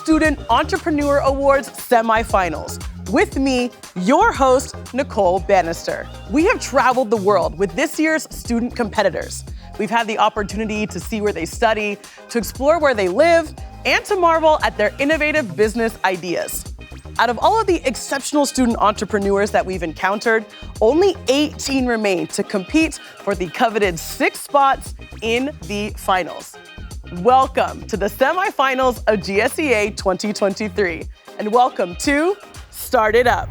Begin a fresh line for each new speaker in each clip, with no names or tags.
Student Entrepreneur Awards Semi-finals. With me, your host, Nicole Bannister. We have traveled the world with this year's student competitors. We've had the opportunity to see where they study, to explore where they live, and to marvel at their innovative business ideas. Out of all of the exceptional student entrepreneurs that we've encountered, only 18 remain to compete for the coveted 6 spots in the finals. Welcome to the semi-finals of GSEA 2023, and welcome to Start It Up.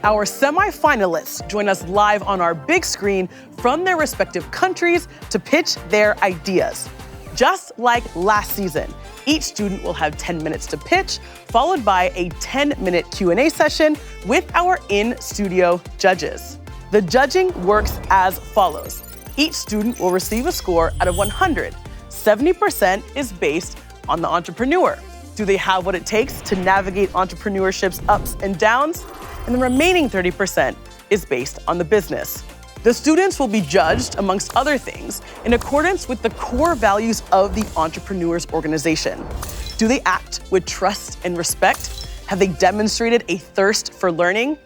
Our semi-finalists join us live on our big screen from their respective countries to pitch their ideas. Just like last season, each student will have 10 minutes to pitch, followed by a 10-minute Q&A session with our in-studio judges. The judging works as follows. Each student will receive a score out of 100. 70% is based on the entrepreneur. Do they have what it takes to navigate entrepreneurship's ups and downs? And the remaining 30% is based on the business. The students will be judged, amongst other things, in accordance with the core values of the entrepreneur's organization. Do they act with trust and respect? Have they demonstrated a thirst for learning?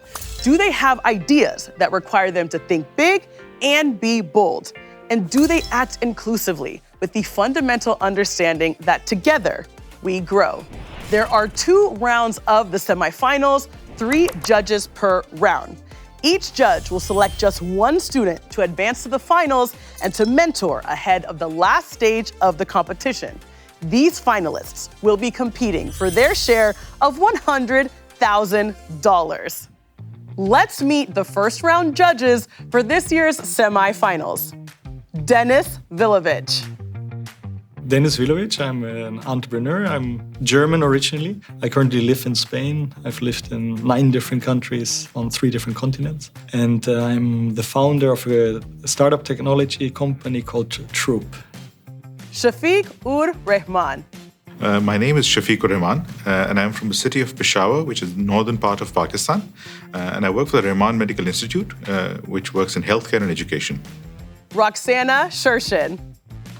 Do they have ideas that require them to think big and be bold? And do they act inclusively with the fundamental understanding that together we grow? There are 2 rounds of the semifinals, 3 judges per round. Each judge will select just 1 student to advance to the finals and to mentor ahead of the last stage of the competition. These finalists will be competing for their share of $100,000. Let's meet the first round judges for this year's semifinals. Denis Vilovich.
Denis Vilovich, I'm an entrepreneur. I'm German originally. I currently live in Spain. I've lived in 9 different countries on 3 different continents. And I'm the founder of a startup technology company called Troop.
Shafiq-ur-Rahman.
My name is Shafiq-ur-Rahman, and I'm from the city of Peshawar, which is the northern part of Pakistan. And I work for the Rahman Medical Institute, which works in healthcare and education.
Roxana Shershin.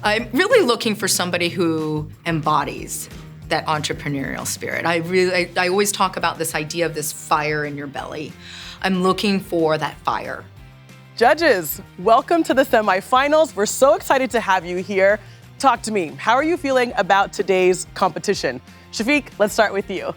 I'm really looking for somebody who embodies that entrepreneurial spirit. I always talk about this idea of this fire in your belly. I'm looking for that fire.
Judges, welcome to the semifinals. We're so excited to have you here. Talk to me. How are you feeling about today's competition? Shafiq, let's start with you.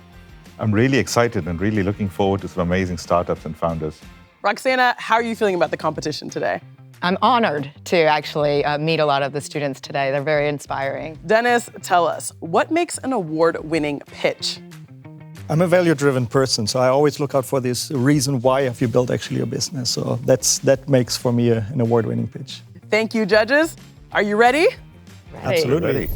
I'm really excited and really looking forward to some amazing startups and founders.
Roxana, how are you feeling about the competition today?
I'm honored to actually meet a lot of the students today. They're very inspiring.
Dennis, tell us, what makes an award-winning pitch?
I'm a value-driven person, so I always look out for this reason why have you built actually your business. So that makes for me an award-winning pitch.
Thank you, judges. Are you ready?
Absolutely.
Ready.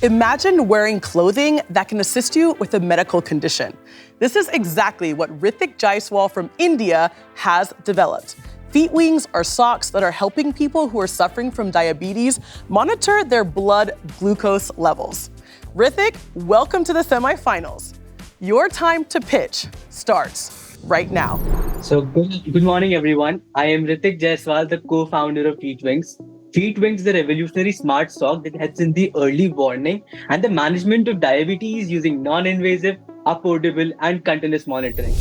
Imagine wearing clothing that can assist you with a medical condition. This is exactly what Rithik Jaiswal from India has developed. Feet Wings are socks that are helping people who are suffering from diabetes monitor their blood glucose levels. Rithik, welcome to the semifinals. Your time to pitch starts right now.
So good morning, everyone. I am Rithik Jaiswal, the co-founder of Feet Wings. Feet Wings is a revolutionary smart sock that helps in the early warning and the management of diabetes using non-invasive, affordable, and continuous monitoring.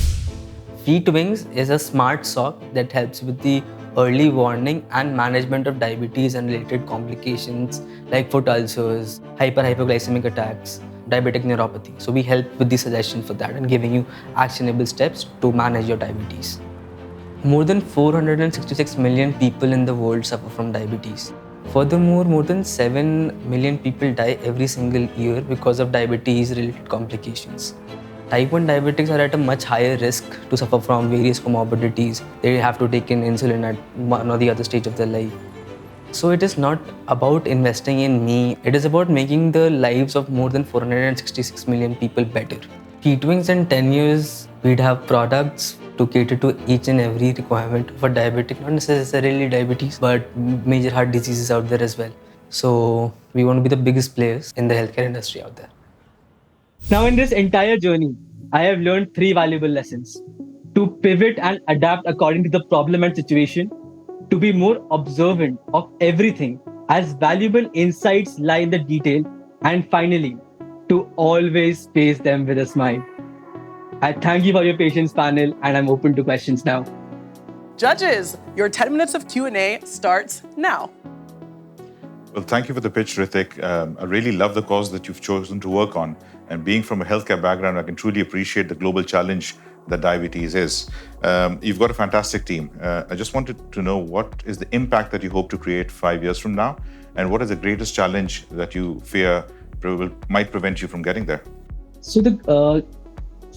Feet Wings is a smart sock that helps with the early warning and management of diabetes and related complications like foot ulcers, hyperglycemic attacks, diabetic neuropathy. So we help with the suggestion for that and giving you actionable steps to manage your diabetes. More than 466 million people in the world suffer from diabetes. Furthermore, more than 7 million people die every single year because of diabetes-related complications. Type 1 diabetics are at a much higher risk to suffer from various comorbidities. They have to take in insulin at one or the other stage of their life. So it is not about investing in me, it is about making the lives of more than 466 million people better. Feedwings in 10 years, we'd have products to cater to each and every requirement of a diabetic, not necessarily diabetes, but major heart diseases out there as well. So we want to be the biggest players in the healthcare industry out there.
Now, in this entire journey, I have learned 3 valuable lessons: to pivot and adapt according to the problem and situation, to be more observant of everything, as valuable insights lie in the detail, and finally, to always face them with a smile. I thank you for your patience, panel, and I'm open to questions now.
Judges, your 10 minutes of Q&A starts now.
Well, thank you for the pitch, Ritik. I really love the cause that you've chosen to work on. And being from a healthcare background, I can truly appreciate the global challenge that diabetes is. You've got a fantastic team. I just wanted to know, what is the impact that you hope to create 5 years from now? And what is the greatest challenge that you fear might prevent you from getting there?
So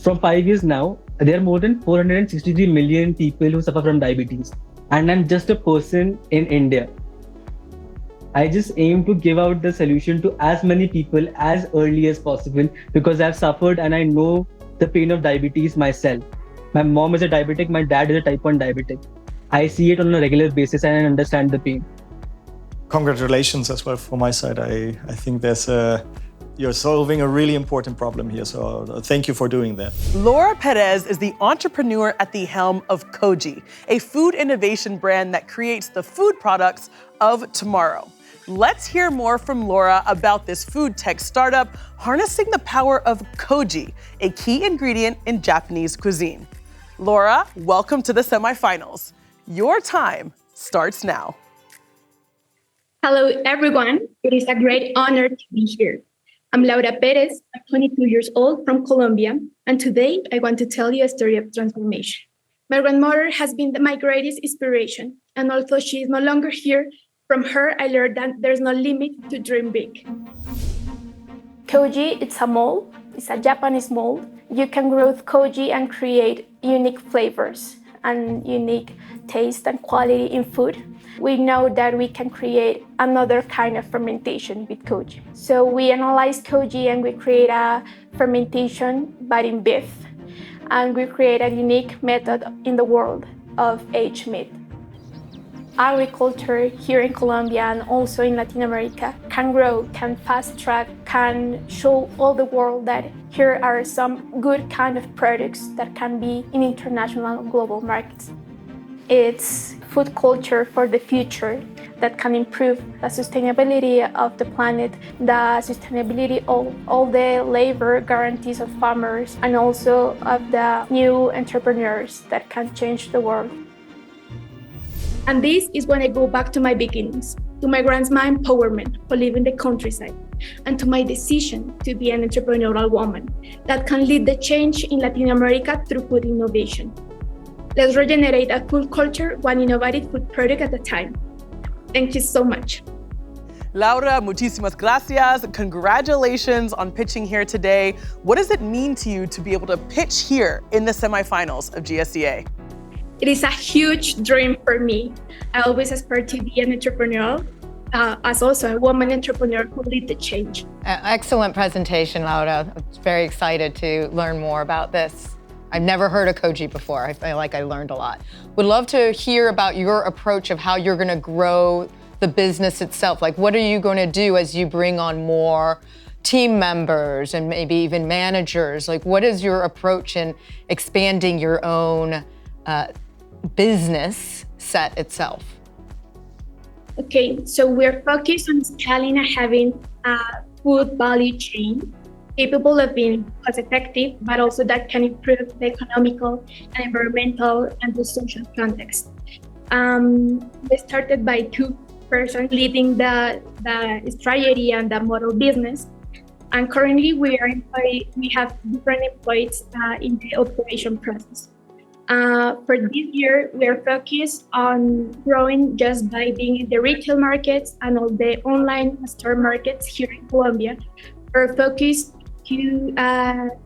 from 5 years now, there are more than 463 million people who suffer from diabetes. And I'm just a person in India. I just aim to give out the solution to as many people as early as possible, because I've suffered and I know the pain of diabetes myself. My mom is a diabetic, my dad is a type 1 diabetic. I see it on a regular basis and I understand the pain.
Congratulations as well from my side. I think you're solving a really important problem here, so thank you for doing that.
Laura Perez is the entrepreneur at the helm of Koji, a food innovation brand that creates the food products of tomorrow. Let's hear more from Laura about this food tech startup harnessing the power of koji, a key ingredient in Japanese cuisine. Laura, welcome to the semifinals. Your time starts now.
Hello, everyone. It is a great honor to be here. I'm Laura Perez. I'm 22 years old from Colombia, and today I want to tell you a story of transformation. My grandmother has been my greatest inspiration, and although she is no longer here, from her I learned that there's no limit to dream big. Koji, it's a mold. It's a Japanese mold. You can grow koji and create unique flavors and unique taste and quality in food. We know that we can create another kind of fermentation with koji. So we analyze koji and we create a fermentation, but in beef. And we create a unique method in the world of aged meat. Agriculture here in Colombia and also in Latin America can grow, can fast track, can show all the world that here are some good kind of products that can be in international global markets. It's food culture for the future that can improve the sustainability of the planet, the sustainability of all the labor guarantees of farmers, and also of the new entrepreneurs that can change the world. And this is when I go back to my beginnings, to my grandma's empowerment for living the countryside, and to my decision to be an entrepreneurial woman that can lead the change in Latin America through food innovation. Let's regenerate a food culture, one innovative food product at a time. Thank you so much.
Laura, muchísimas gracias. Congratulations on pitching here today. What does it mean to you to be able to pitch here in the semifinals of GSEA?
It is a huge dream for me. I always aspire to be an entrepreneur, as also a woman entrepreneur who lead the change.
Excellent presentation, Laura. I'm very excited to learn more about this. I've never heard of koji before. I feel like I learned a lot. Would love to hear about your approach of how you're going to grow the business itself. Like, what are you going to do as you bring on more team members and maybe even managers? Like, what is your approach in expanding your own business set itself?
Okay, so we're focused on scaling and having a food value chain capable of being cost-effective, but also that can improve the economical and environmental and the social context. We started by 2 persons leading the strategy and the model business, and currently we have different employees in the operation process. For this year, we're focused on growing just by being in the retail markets and all the online store markets here in Colombia. We're focused to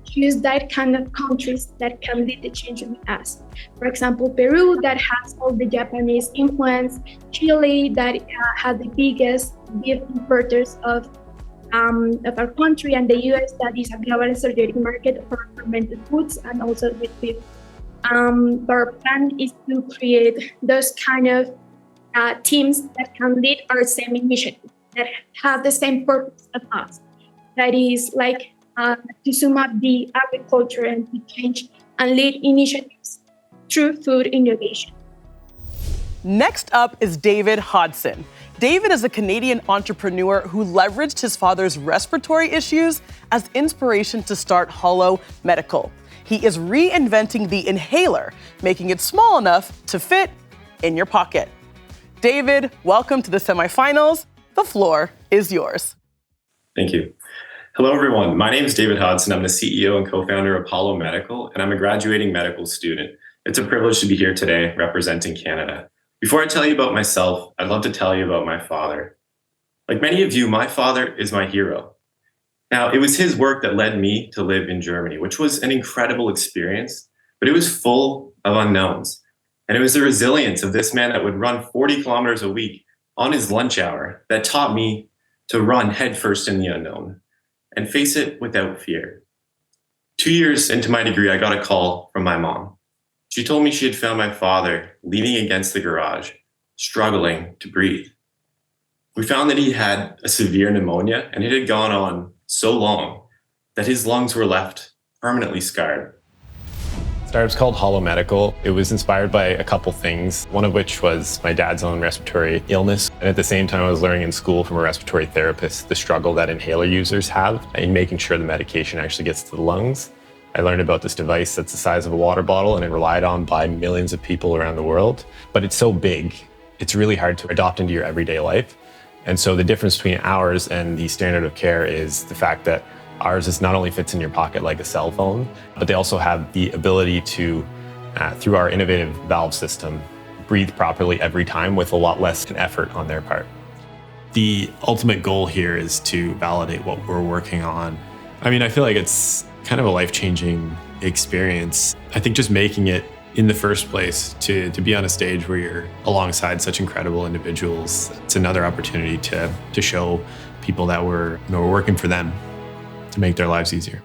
choose that kind of countries that can lead the change with us. For example, Peru, that has all the Japanese influence, Chile, that has the biggest beef importers of our country, and the US, that is a global strategic market for fermented foods and also with beef. Our plan is to create those kind of teams that can lead our same initiative, that have the same purpose as us. That is like to sum up the agriculture and to change and lead initiatives through food innovation.
Next up is David Hodson. David is a Canadian entrepreneur who leveraged his father's respiratory issues as inspiration to start Hollow Medical. He is reinventing the inhaler, making it small enough to fit in your pocket. David, welcome to the semifinals. The floor is yours.
Thank you. Hello, everyone. My name is David Hodson. I'm the CEO and co-founder of Hollow Medical, and I'm a graduating medical student. It's a privilege to be here today representing Canada. Before I tell you about myself, I'd love to tell you about my father. Like many of you, my father is my hero. Now, it was his work that led me to live in Germany, which was an incredible experience, but it was full of unknowns. And it was the resilience of this man that would run 40 kilometers a week on his lunch hour that taught me to run headfirst in the unknown and face it without fear. 2 years into my degree, I got a call from my mom. She told me she had found my father leaning against the garage, struggling to breathe. We found that he had a severe pneumonia, and it had gone on so long that his lungs were left permanently scarred.
Startup's called Hollow Medical. It was inspired by a couple things, one of which was my dad's own respiratory illness. And at the same time, I was learning in school from a respiratory therapist the struggle that inhaler users have in making sure the medication actually gets to the lungs. I learned about this device that's the size of a water bottle and it relied on by millions of people around the world. But it's so big, it's really hard to adopt into your everyday life. And so the difference between ours and the standard of care is the fact that ours is not only fits in your pocket like a cell phone, but they also have the ability to, through our innovative valve system, breathe properly every time with a lot less effort on their part.
The ultimate goal here is to validate what we're working on. I mean, I feel like it's kind of a life-changing experience. I think just making it in the first place to be on a stage where you're alongside such incredible individuals, it's another opportunity to show people that we're working for them to make their lives easier.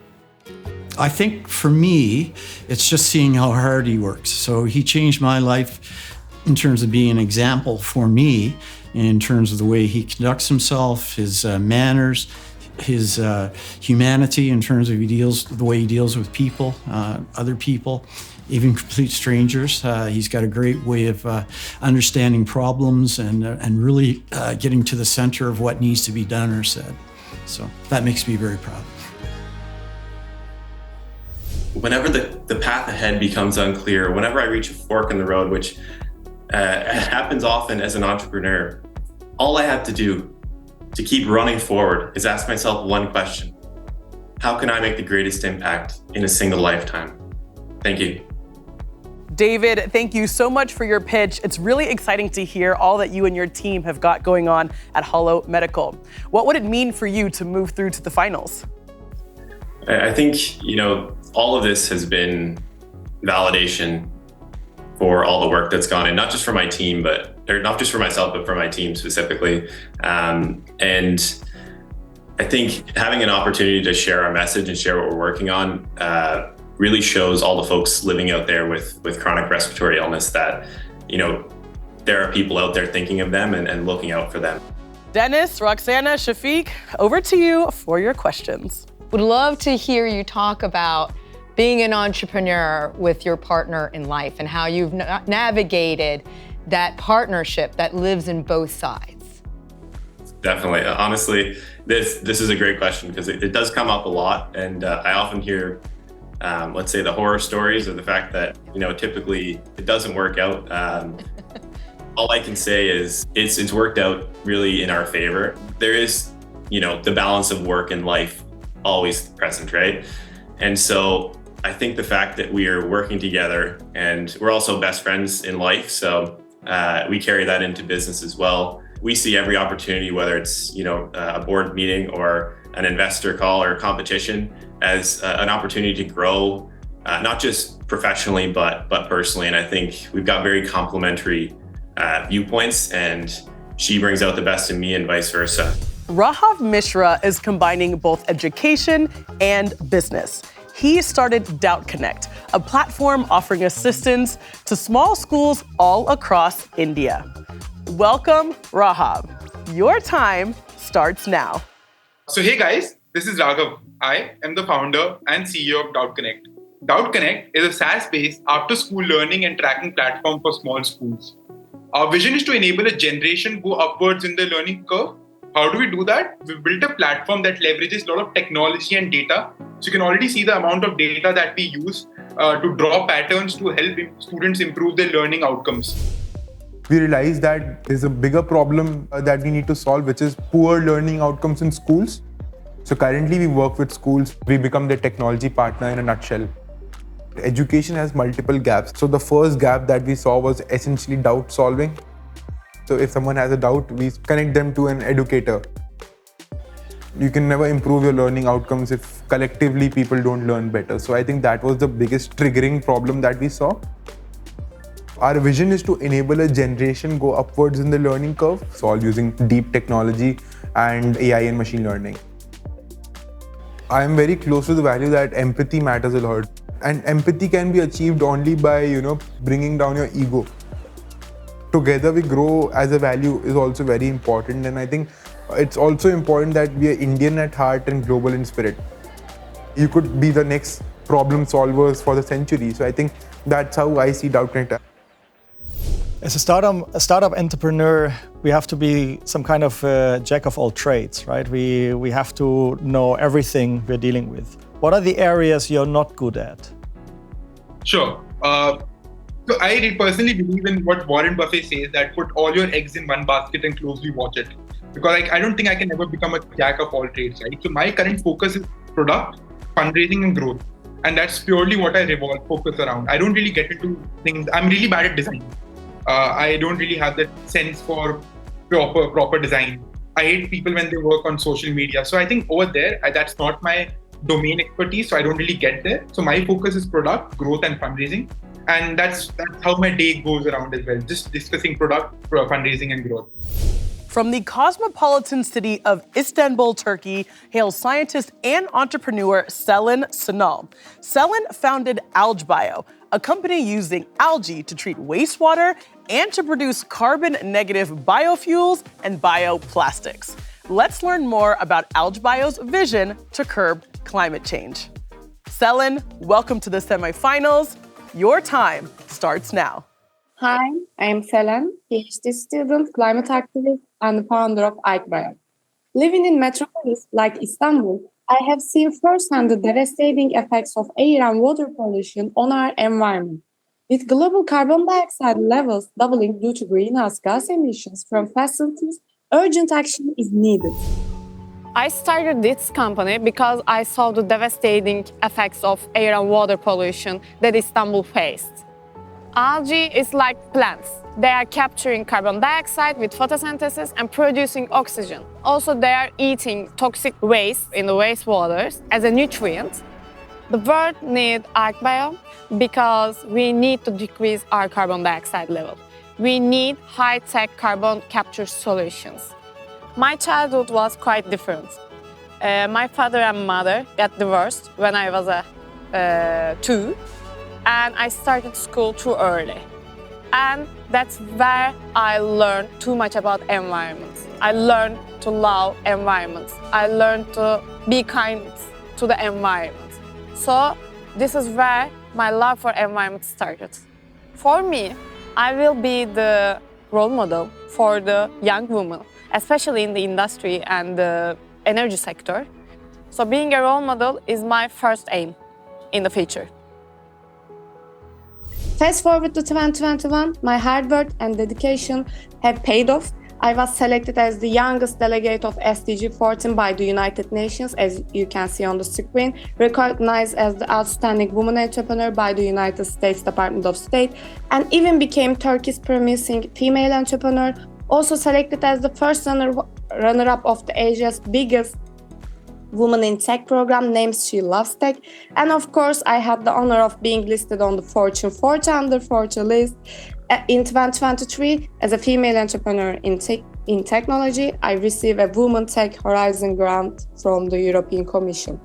I think for me, it's just seeing how hard he works. So he changed my life in terms of being an example for me, in terms of the way he conducts himself, his manners, his humanity, in terms of the way he deals with people, other people, even complete strangers. He's got a great way of understanding problems and really getting to the center of what needs to be done or said. So that makes me very proud.
Whenever the path ahead becomes unclear, whenever I reach a fork in the road, which happens often as an entrepreneur, all I have to do to keep running forward is ask myself one question: how can I make the greatest impact in a single lifetime? Thank you.
David, thank you so much for your pitch. It's really exciting to hear all that you and your team have got going on at Hollow Medical. What would it mean for you to move through to the finals?
I think, all of this has been validation for all the work that's gone in, not just for my team, or not just for myself, but for my team specifically. And I think having an opportunity to share our message and share what we're working on really shows all the folks living out there with chronic respiratory illness that, there are people out there thinking of them and looking out for them.
Dennis, Roxana, Shafiq, over to you for your questions.
Would love to hear you talk about being an entrepreneur with your partner in life and how you've navigated that partnership that lives in both sides.
Definitely. Honestly, this is a great question because it does come up a lot, and I often hear, let's say, the horror stories of the fact that typically it doesn't work out. All I can say is it's worked out really in our favor. There is, the balance of work and life always present, right? And so I think the fact that we are working together and we're also best friends in life, so we carry that into business as well. We see every opportunity, whether it's a board meeting or an investor call or competition, as an opportunity to grow, not just professionally but personally. And I think we've got very complementary viewpoints, and she brings out the best in me and vice versa.
Rahav Mishra is combining both education and business. He started Doubt Connect, a platform offering assistance to small schools all across India. Welcome, Rahav. Your time starts now.
So hey guys, this is Raghav. I am the founder and CEO of Doubt Connect. Doubt Connect is a SaaS-based after-school learning and tracking platform for small schools. Our vision is to enable a generation go upwards in the learning curve. How do we do that? We've built a platform that leverages a lot of technology and data. So you can already see the amount of data that we use to draw patterns to help students improve their learning outcomes.
We realized that there's a bigger problem that we need to solve, which is poor learning outcomes in schools. So currently we work with schools. We become their technology partner in a nutshell. Education has multiple gaps. So the first gap that we saw was essentially doubt solving. So if someone has a doubt, we connect them to an educator. You can never improve your learning outcomes if collectively people don't learn better. So I think that was the biggest triggering problem that we saw. Our vision is to enable a generation go upwards in the learning curve, so all using deep technology and AI and machine learning. I am very close to the value that empathy matters a lot. And empathy can be achieved only by, bringing down your ego. Together we grow as a value is also very important. And I think it's also important that we are Indian at heart and global in spirit. You could be the next problem solvers for the century. So I think that's how I see Doubt Connect.
As a startup entrepreneur, we have to be some kind of jack of all trades, right? We have to know everything we're dealing with. What are the areas you're not good at?
Sure. So I personally believe in what Warren Buffett says, that put all your eggs in one basket and closely watch it. Because I don't think I can ever become a jack of all trades, right? So my current focus is product, fundraising and growth. And that's purely what I focus around. I don't really get into things. I'm really bad at design. I don't really have that sense for proper design. I hate people when they work on social media. So I think over there, that's not my domain expertise. So I don't really get there. So my focus is product, growth and fundraising. And that's how my day goes around as well. Just discussing product, fundraising and growth.
From the cosmopolitan city of Istanbul, Turkey, hails scientist and entrepreneur Selin Sunal. Selin founded AlgaBio, a company using algae to treat wastewater and to produce carbon-negative biofuels and bioplastics. Let's learn more about AlgaBio's vision to curb climate change. Selin, welcome to the semifinals. Your time starts now.
Hi, I am Selin, PhD student, climate activist, and the founder of AlgaBio. Living in metropolis like Istanbul, I have seen firsthand the devastating effects of air and water pollution on our environment. With global carbon dioxide levels doubling due to greenhouse gas emissions from facilities, urgent action is needed.
I started this company because I saw the devastating effects of air and water pollution that Istanbul faced. Algae is like plants. They are capturing carbon dioxide with photosynthesis and producing oxygen. Also, they are eating toxic waste in the wastewaters as a nutrient. The world needs AlgaBio because we need to decrease our carbon dioxide level. We need high-tech carbon capture solutions. My childhood was quite different. My father and mother got divorced when I was 2. And I started school too early. And that's where I learned too much about environments. I learned to love environments. I learned to be kind to the environment. So this is where my love for environment started. For me, I will be the role model for the young women, especially in the industry and the energy sector. So being a role model is my first aim in the future.
Fast forward to 2021, my hard work and dedication have paid off. I was selected as the youngest delegate of SDG 14 by the United Nations, as you can see on the screen, recognized as the outstanding woman entrepreneur by the United States Department of State, and even became Turkey's promising female entrepreneur. Also selected as the first runner-up of the Asia's biggest Women in Tech program named She Loves Tech. And of course, I had the honor of being listed on the Fortune 40 under 40 list in 2023 as a female entrepreneur in technology. I received a Women Tech Horizon grant from the European Commission.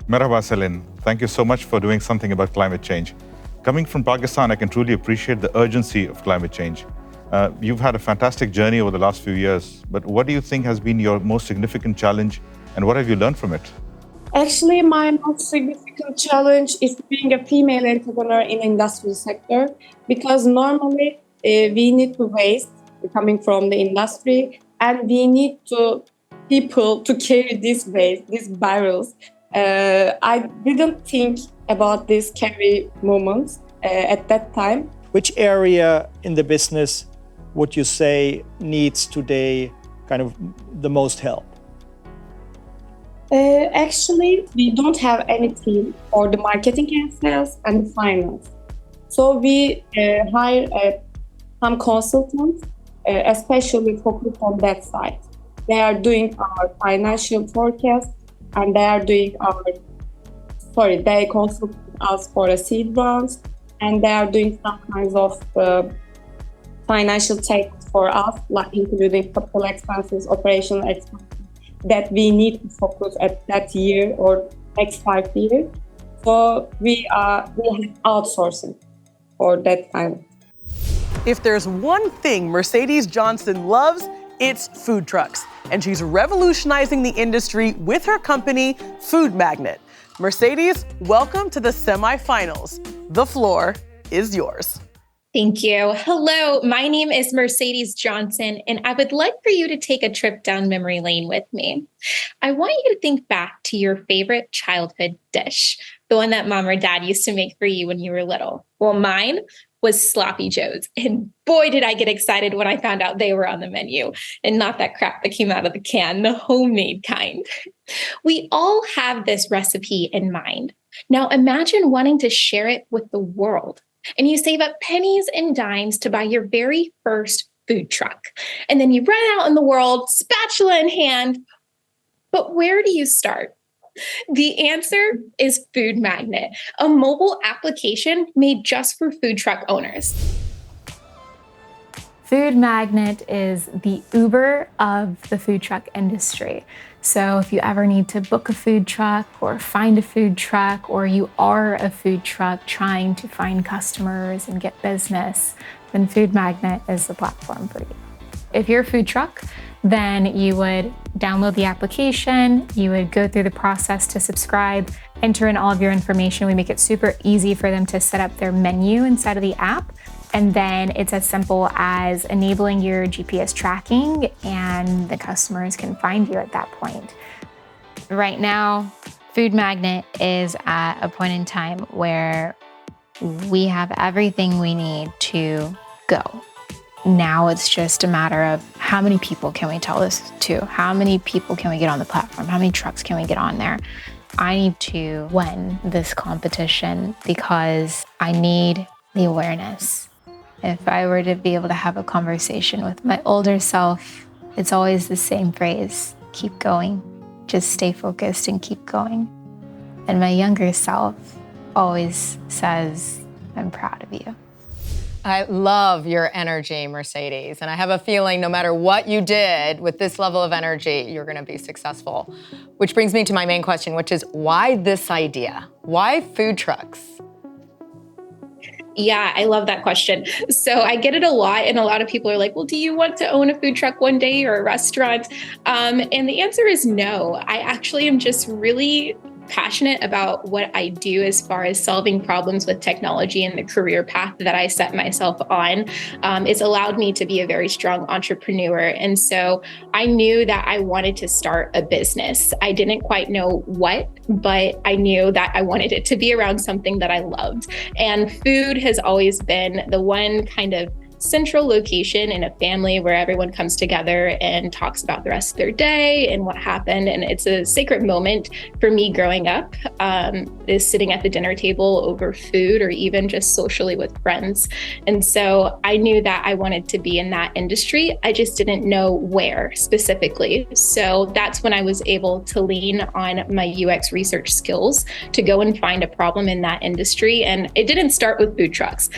Merhaba Selin, thank you so much for doing something about climate change. Coming from Pakistan, I can truly appreciate the urgency of climate change. You've had a fantastic journey over the last few years, but what do you think has been your most significant challenge and what have you learned from it?
Actually, my most significant challenge is being a female entrepreneur in the industrial sector, because normally we need to waste coming from the industry, and we need people to carry this waste, these barrels. I didn't think about this carry moments at that time.
Which area in the business would you say needs today kind of the most help?
Actually, we don't have any team for the marketing and sales and the finance. So we hire some consultants, especially focused on that side. They are doing our financial forecast, and they consult us for a seed round, and they are doing some kinds of financial tech for us, like including capital expenses, operational expenses, that we need to focus at that year or next 5 years. So we have outsourcing for that kind.
If there's one thing Mercedes Johnson loves, it's food trucks. And she's revolutionizing the industry with her company, Food Magnet. Mercedes, welcome to the semi-finals. The floor is yours.
Thank you. Hello, my name is Mercedes Johnson, and I would like for you to take a trip down memory lane with me. I want you to think back to your favorite childhood dish, the one that mom or dad used to make for you when you were little. Well, mine was Sloppy Joes, and boy, did I get excited when I found out they were on the menu, and not that crap that came out of the can, the homemade kind. We all have this recipe in mind. Now imagine wanting to share it with the world. And you save up pennies and dimes to buy your very first food truck. And then you run out in the world, spatula in hand. But where do you start? The answer is Food Magnet, a mobile application made just for food truck owners.
Food Magnet is the Uber of the food truck industry. So if you ever need to book a food truck or find a food truck, or you are a food truck trying to find customers and get business, then Food Magnet is the platform for you. If you're a food truck, then you would download the application, you would go through the process to subscribe, enter in all of your information. We make it super easy for them to set up their menu inside of the app. And then it's as simple as enabling your GPS tracking, and the customers can find you at that point. Right now, Food Magnet is at a point in time where we have everything we need to go. Now it's just a matter of how many people can we tell this to? How many people can we get on the platform? How many trucks can we get on there? I need to win this competition because I need the awareness. If I were to be able to have a conversation with my older self, it's always the same phrase, keep going, just stay focused and keep going. And my younger self always says, I'm proud of you.
I love your energy, Mercedes. And I have a feeling no matter what you did with this level of energy, you're gonna be successful. Which brings me to my main question, which is why this idea? Why food trucks?
Yeah, I love that question. So I get it a lot, and a lot of people are like, well, do you want to own a food truck one day or a restaurant? And the answer is no. I actually am just really passionate about what I do as far as solving problems with technology and the career path that I set myself on. It's allowed me to be a very strong entrepreneur. And so I knew that I wanted to start a business. I didn't quite know what, but I knew that I wanted it to be around something that I loved. And food has always been the one kind of central location in a family where everyone comes together and talks about the rest of their day and what happened. And it's a sacred moment for me growing up, is sitting at the dinner table over food or even just socially with friends. And so I knew that I wanted to be in that industry. I just didn't know where specifically. So that's when I was able to lean on my UX research skills to go and find a problem in that industry. And it didn't start with food trucks.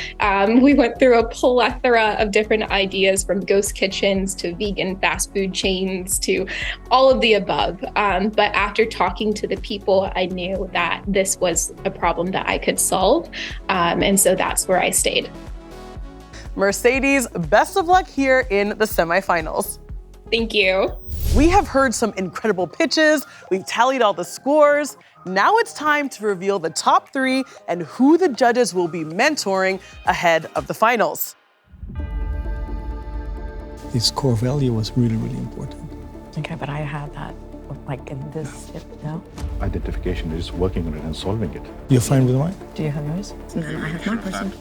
We went through a plethora of different ideas, from ghost kitchens to vegan fast food chains to all of the above. But after talking to the people, I knew that this was a problem that I could solve. And so that's where I stayed.
Mercedes, best of luck here in the semifinals.
Thank you.
We have heard some incredible pitches. We've tallied all the scores. Now it's time to reveal the top 3 and who the judges will be mentoring ahead of the finals.
This core value was really, really important.
Okay, but I had that, like in this, no?
Identification is working on it and solving it.
You're fine with mine?
Do you have yours? No, I have my person.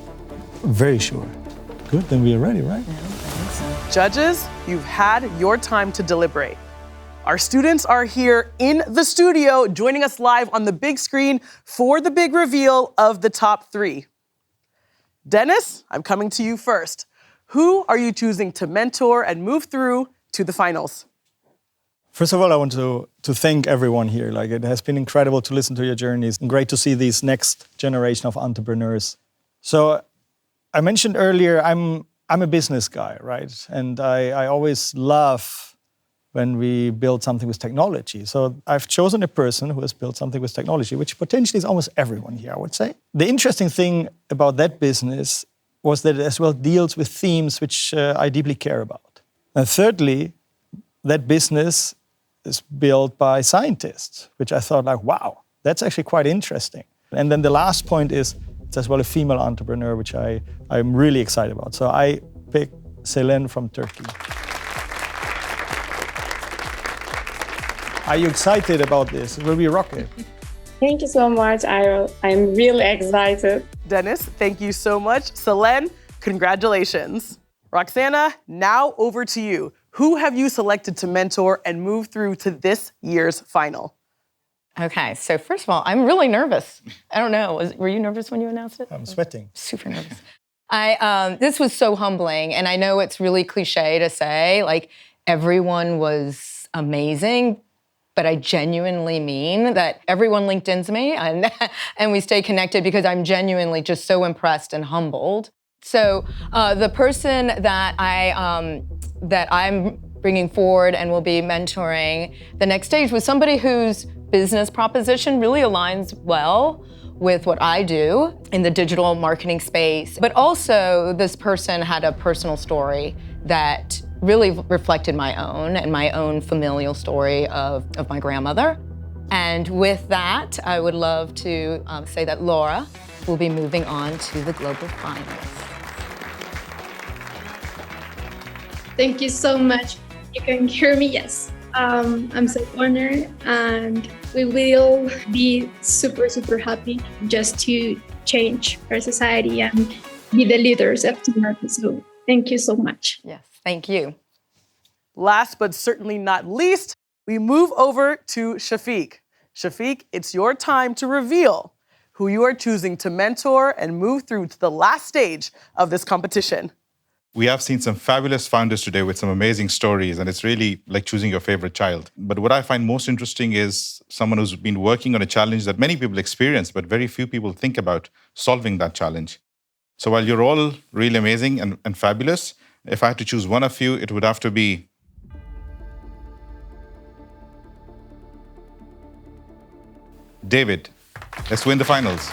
Very sure. Good, then we are ready, right?
Yeah, I think so.
Judges, you've had your time to deliberate. Our students are here in the studio joining us live on the big screen for the big reveal of the top 3. Dennis, I'm coming to you first. Who are you choosing to mentor and move through to the finals?
First of all, I want to thank everyone here. Like, it has been incredible to listen to your journeys and great to see these next generation of entrepreneurs. So I mentioned earlier, I'm a business guy, right? And I always love when we build something with technology. So I've chosen a person who has built something with technology, which potentially is almost everyone here, I would say. The interesting thing about that business was that it as well deals with themes which I deeply care about. And thirdly, that business is built by scientists, which I thought, like, wow, that's actually quite interesting. And then the last point is, it's as well a female entrepreneur, which I'm really excited about. So I picked Selen from Turkey. Are you excited about this? It will be a rocket.
Thank you so much, Iro. I'm really excited.
Dennis, thank you so much. Selen, congratulations. Roxana, now over to you. Who have you selected to mentor and move through to this year's final?
Okay, so first of all, I'm really nervous. I don't know, were you nervous when you announced it?
I'm sweating.
Super nervous. This was so humbling, and I know it's really cliche to say, like, everyone was amazing, but I genuinely mean that everyone LinkedIn's me and we stay connected because I'm genuinely just so impressed and humbled. So the person that I'm bringing forward and will be mentoring the next stage was somebody whose business proposition really aligns well with what I do in the digital marketing space. But also this person had a personal story that really reflected my own and my own familial story of my grandmother. And with that, I would love to say that Laura will be moving on to the global finals.
Thank you so much. You can hear me? Yes. I'm so honored, and we will be super, super happy just to change our society and be the leaders of tomorrow. So thank you so much.
Yes, thank you.
Last but certainly not least, we move over to Shafiq. Shafiq, it's your time to reveal who you are choosing to mentor and move through to the last stage of this competition.
We have seen some fabulous founders today with some amazing stories, and it's really like choosing your favorite child. But what I find most interesting is someone who's been working on a challenge that many people experience, but very few people think about solving that challenge. So while you're all really amazing and fabulous, if I had to choose one of you, it would have to be David. Let's win the finals.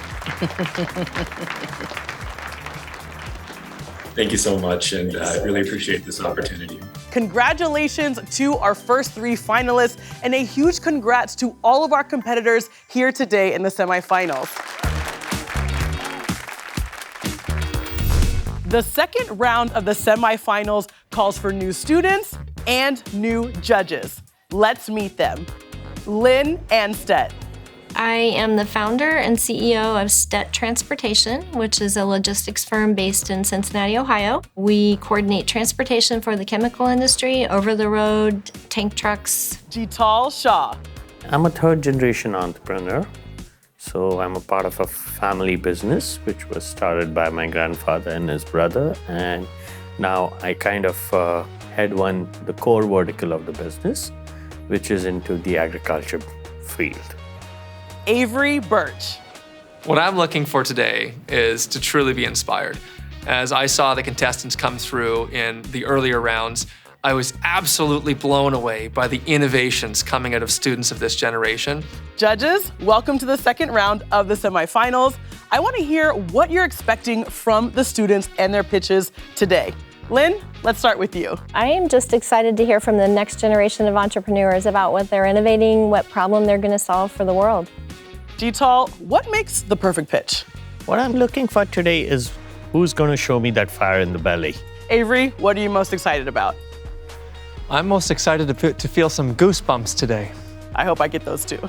Thank you so much, and I really appreciate this opportunity.
Congratulations to our first 3 finalists, and a huge congrats to all of our competitors here today in the semifinals. The second round of the semifinals calls for new students and new judges. Let's meet them. Lynn Anstedt,
I am the founder and CEO of Stet Transportation, which is a logistics firm based in Cincinnati, Ohio. We coordinate transportation for the chemical industry, over-the-road, tank trucks.
Jital Shah.
I'm a third-generation entrepreneur. So I'm a part of a family business, which was started by my grandfather and his brother. And now I kind of head the core vertical of the business, which is into the agriculture field.
Avery Birch.
What I'm looking for today is to truly be inspired. As I saw the contestants come through in the earlier rounds, I was absolutely blown away by the innovations coming out of students of this generation.
Judges, welcome to the second round of the semifinals. I want to hear what you're expecting from the students and their pitches today. Lynn, let's start with you.
I am just excited to hear from the next generation of entrepreneurs about what they're innovating, what problem they're going to solve for the world.
Jital, what makes the perfect pitch?
What I'm looking for today is who's going to show me that fire in the belly.
Avery, what are you most excited about?
I'm most excited to feel some goosebumps today.
I hope I get those too.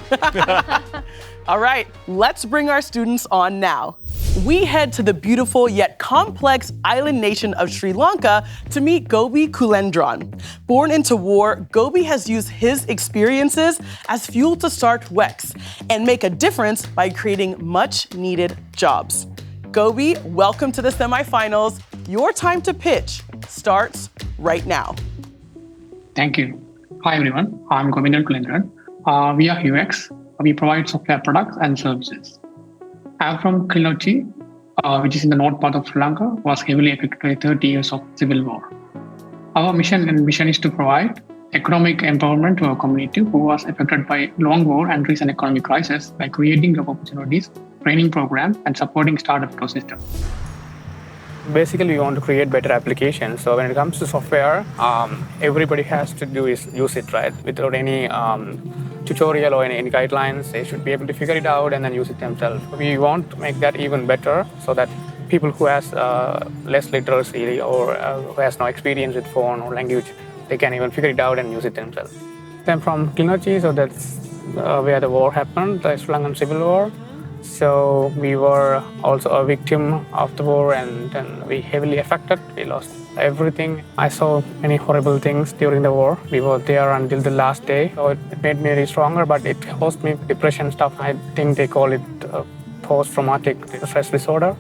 All right, let's bring our students on now. We head to the beautiful yet complex island nation of Sri Lanka to meet Gobi Kulendran. Born into war, Gobi has used his experiences as fuel to start WEX and make a difference by creating much-needed jobs. Gobi, welcome to the semifinals. Your time to pitch starts right now.
Thank you. Hi everyone, I'm Gobi Kulendran. We are UX. We provide software products and services. I'm from Kilnochi, which is in the north part of Sri Lanka, was heavily affected by 30 years of civil war. Our mission is to provide economic empowerment to our community who was affected by long war and recent economic crisis by creating job opportunities, training programs, and supporting startup ecosystem.
Basically, we want to create better applications. So when it comes to software, everybody has to do is use it, right? Without any tutorial or any guidelines, they should be able to figure it out and then use it themselves. We want to make that even better so that people who has less literacy or who has no experience with phone or language, they can even figure it out and use it themselves. I'm from Kilnochi, so that's where the war happened, the Sri Lankan Civil War. So we were also a victim of the war and then we heavily affected. We lost everything. I saw many horrible things during the war. We were there until the last day. So it made me really stronger, but it caused me depression stuff. I think they call it post-traumatic stress disorder.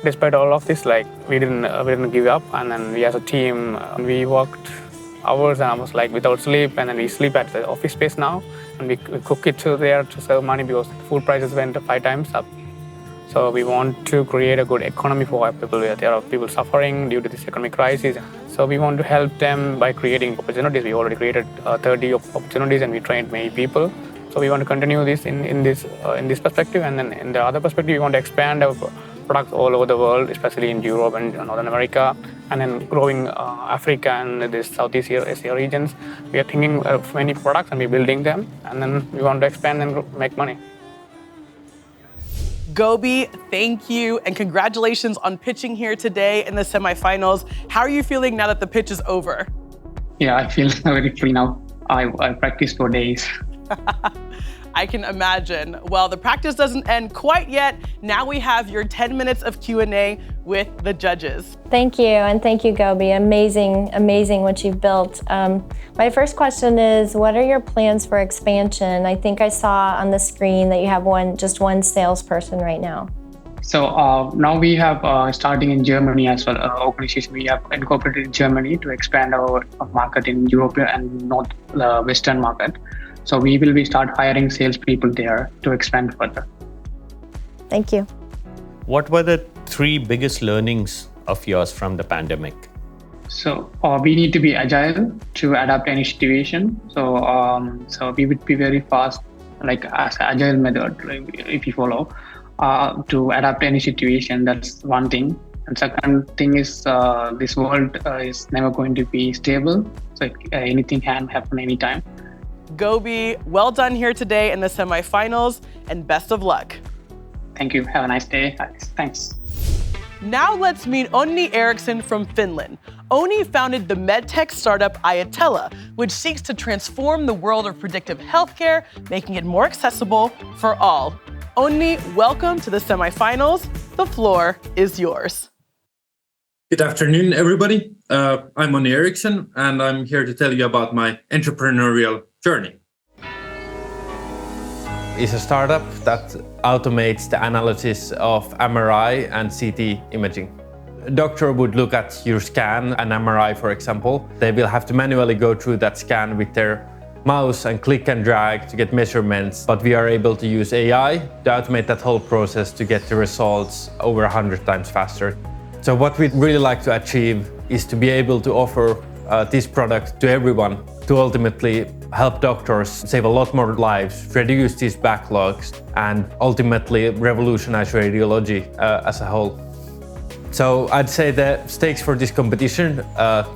Despite all of this, we didn't give up. And then we as a team, we worked hours and I was without sleep. And then we sleep at the office space now. And we cook it there to save money because food prices went 5 times up. So we want to create a good economy for our people. There are people suffering due to this economic crisis. So we want to help them by creating opportunities. We already created 30 opportunities and we trained many people. So we want to continue this in this perspective. And then in the other perspective, we want to expand our products all over the world, especially in Europe and Northern America, and then growing Africa and the Southeast Asia regions. We are thinking of many products and we're building them, and then we want to expand and make money.
Gobi, thank you, and congratulations on pitching here today in the semifinals. How are you feeling now that the pitch is over?
Yeah, I feel very free now. I practiced for days.
I can imagine. Well, the practice doesn't end quite yet. Now we have your 10 minutes of Q&A with the judges.
Thank you, and thank you, Gobi. Amazing, amazing what you've built. My first question is, what are your plans for expansion? I think I saw on the screen that you have just one salesperson right now.
So now we have starting in Germany as well. Organization we have incorporated in Germany to expand our market in Europe and not the Western market. So we will start hiring salespeople there to expand further.
Thank you.
What were the 3 biggest learnings of yours from the pandemic?
So we need to be agile to adapt any situation. So we would be very fast, as agile method, if you follow, to adapt any situation. That's one thing. And second thing is this world is never going to be stable. So anything can happen anytime.
Gobi, well done here today in the semifinals, and best of luck.
Thank you. Have a nice day. Thanks.
Now let's meet Onni Eriksson from Finland. Onni founded the medtech startup Ajatella, which seeks to transform the world of predictive healthcare, making it more accessible for all. Onni, welcome to the semifinals. The floor is yours.
Good afternoon, everybody. I'm Onni Eriksson, and I'm here to tell you about my entrepreneurial journey.
It's a startup that automates the analysis of MRI and CT imaging. A doctor would look at your scan, an MRI for example. They will have to manually go through that scan with their mouse and click and drag to get measurements, but we are able to use AI to automate that whole process to get the results over 100 times faster. So what we'd really like to achieve is to be able to offer this product to everyone, to ultimately help doctors save a lot more lives, reduce these backlogs, and ultimately revolutionize radiology as a whole. So I'd say the stakes for this competition,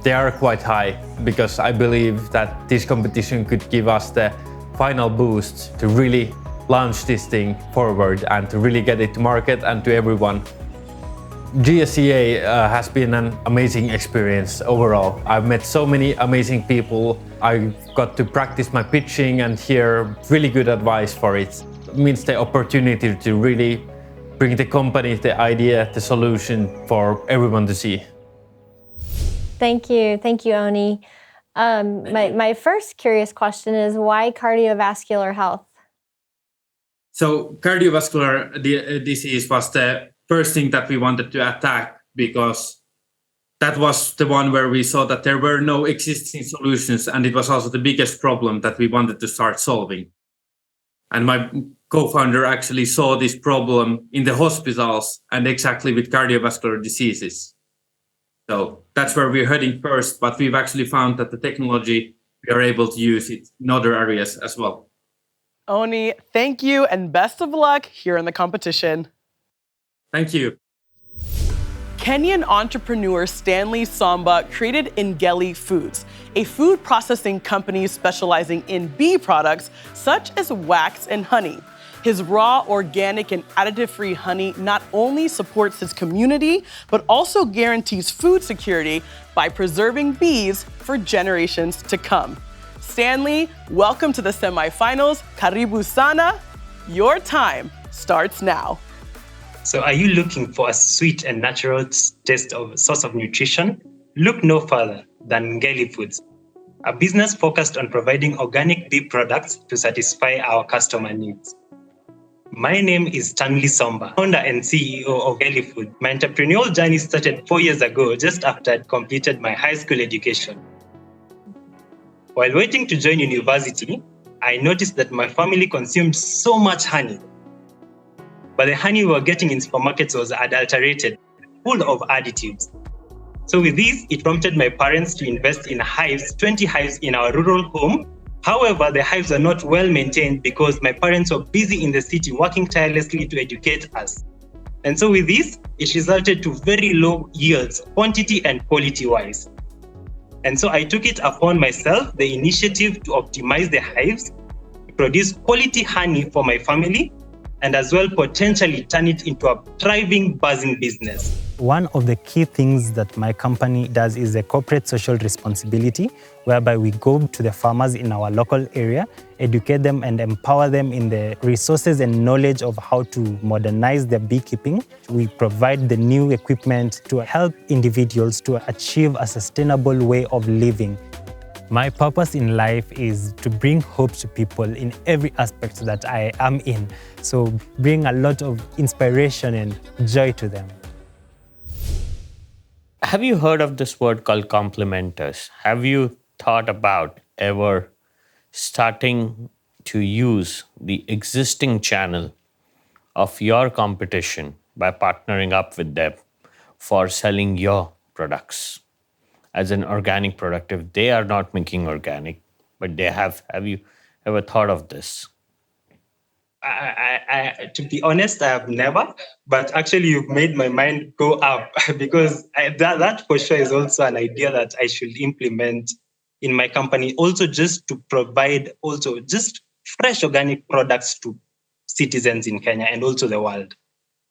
they are quite high, because I believe that this competition could give us the final boost to really launch this thing forward and to really get it to market and to everyone. GSEA has been an amazing experience overall. I've met so many amazing people. I got to practice my pitching and hear really good advice for it. It means the opportunity to really bring the company, the idea, the solution for everyone to see.
Thank you, Onni. My first curious question is, why cardiovascular health?
So cardiovascular disease was the first thing that we wanted to attack, because that was the one where we saw that there were no existing solutions, and it was also the biggest problem that we wanted to start solving. And my co-founder actually saw this problem in the hospitals and exactly with cardiovascular diseases. So that's where we're heading first, but we've actually found that the technology, we are able to use it in other areas as well.
Onni, thank you and best of luck here in the competition.
Thank you.
Kenyan entrepreneur Stanley Samba created Ngeli Foods, a food processing company specializing in bee products such as wax and honey. His raw, organic, and additive-free honey not only supports his community, but also guarantees food security by preserving bees for generations to come. Stanley, welcome to the semifinals. Karibu sana. Your time starts now.
So are you looking for a sweet and natural taste of source of nutrition? Look no further than Ngeli Foods, a business focused on providing organic bee products to satisfy our customer needs. My name is Stanley Samba, founder and CEO of Ngeli Foods. My entrepreneurial journey started 4 years ago, just after I'd completed my high school education. While waiting to join university, I noticed that my family consumed so much honey. But the honey we were getting in supermarkets was adulterated, full of additives. So with this, it prompted my parents to invest in hives, 20 hives in our rural home. However, the hives are not well maintained because my parents were busy in the city working tirelessly to educate us. And so with this, it resulted to very low yields, quantity and quality-wise. And so I took it upon myself, the initiative to optimize the hives, to produce quality honey for my family, and as well potentially turn it into a thriving, buzzing business.
One of the key things that my company does is a corporate social responsibility, whereby we go to the farmers in our local area, educate them and empower them in the resources and knowledge of how to modernize their beekeeping. We provide the new equipment to help individuals to achieve a sustainable way of living. My purpose in life is to bring hope to people in every aspect that I am in. So bring a lot of inspiration and joy to them.
Have you heard of this word called complementers? Have you thought about ever starting to use the existing channel of your competition by partnering up with them for selling your products? As an organic product, if they are not making organic, but they have you ever thought of this?
To be honest, I have never, but actually you've made my mind go up because that for sure is also an idea that I should implement in my company, also just to provide just fresh organic products to citizens in Kenya and also the world.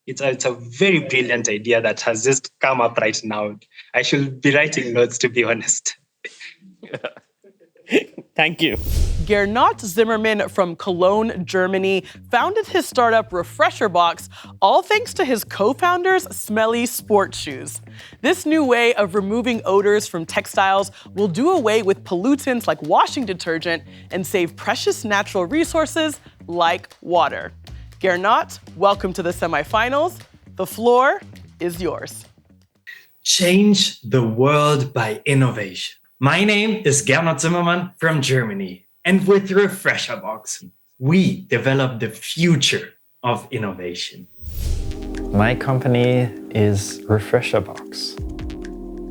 It's a very brilliant idea that has just come up right now. I should be writing notes, to be honest.
Thank you.
Gernot Zimmermann from Cologne, Germany, founded his startup Refresher Box, all thanks to his co-founder's smelly sports shoes. This new way of removing odors from textiles will do away with pollutants like washing detergent and save precious natural resources like water. Gernot, welcome to the semifinals. The floor is yours.
Change the world by innovation. My name is Gernot Zimmermann from Germany, and with Refresher Box, we develop the future of innovation.
My company is Refresher Box.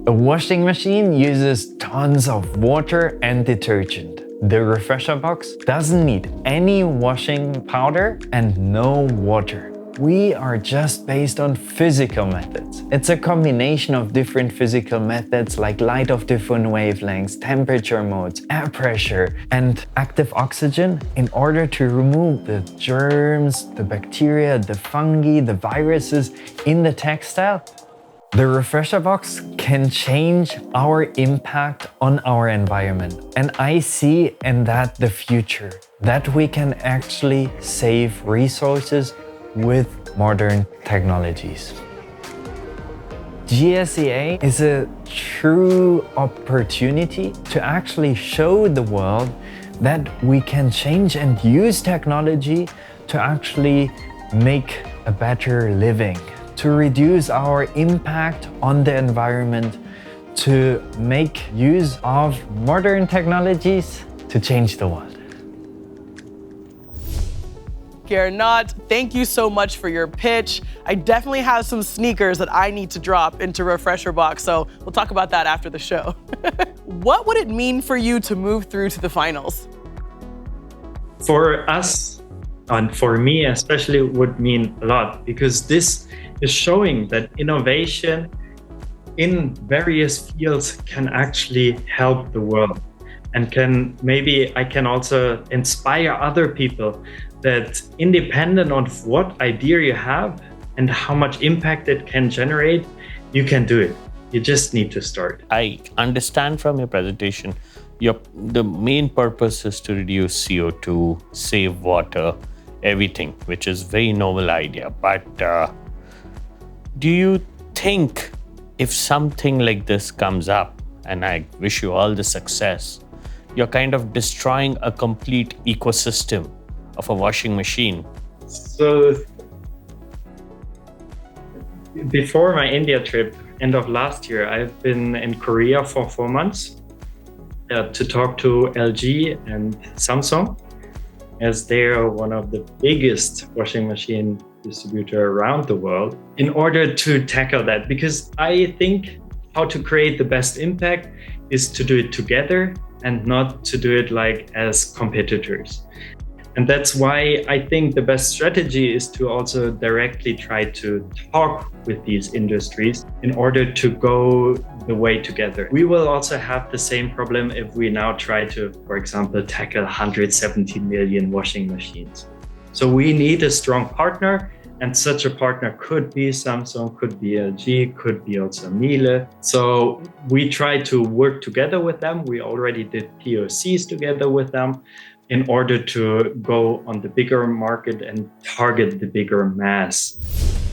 A washing machine uses tons of water and detergent. The Refresher Box doesn't need any washing powder and no water. We are just based on physical methods. It's a combination of different physical methods like light of different wavelengths, temperature modes, air pressure, and active oxygen in order to remove the germs, the bacteria, the fungi, the viruses in the textile. The Refresher Box can change our impact on our environment. And I see in that the future, that we can actually save resources with modern technologies. GSEA is a true opportunity to actually show the world that we can change and use technology to actually make a better living, to reduce our impact on the environment, to make use of modern technologies to change the world.
Gernot, thank you so much for your pitch. I definitely have some sneakers that I need to drop into Refresher Box, so we'll talk about that after the show. What would it mean for you to move through to the finals?
For us, and for me especially, would mean a lot, because this is showing that innovation in various fields can actually help the world, and I can also inspire other people that independent of what idea you have and how much impact it can generate, you can do it. You just need to start.
I understand from your presentation, the main purpose is to reduce CO2, save water, everything, which is very noble idea. But do you think if something like this comes up, and I wish you all the success, you're kind of destroying a complete ecosystem of a washing machine?
So before my India trip, end of last year, I've been in Korea for 4 months to talk to LG and Samsung, as they are one of the biggest washing machine distributor around the world, in order to tackle that. Because I think how to create the best impact is to do it together and not to do it like as competitors. And that's why I think the best strategy is to also directly try to talk with these industries in order to go the way together. We will also have the same problem if we now try to, for example, tackle 170 million washing machines. So we need a strong partner, and such a partner could be Samsung, could be LG, could be also Miele. So we try to work together with them. We already did POCs together with them, in order to go on the bigger market and target the bigger mass.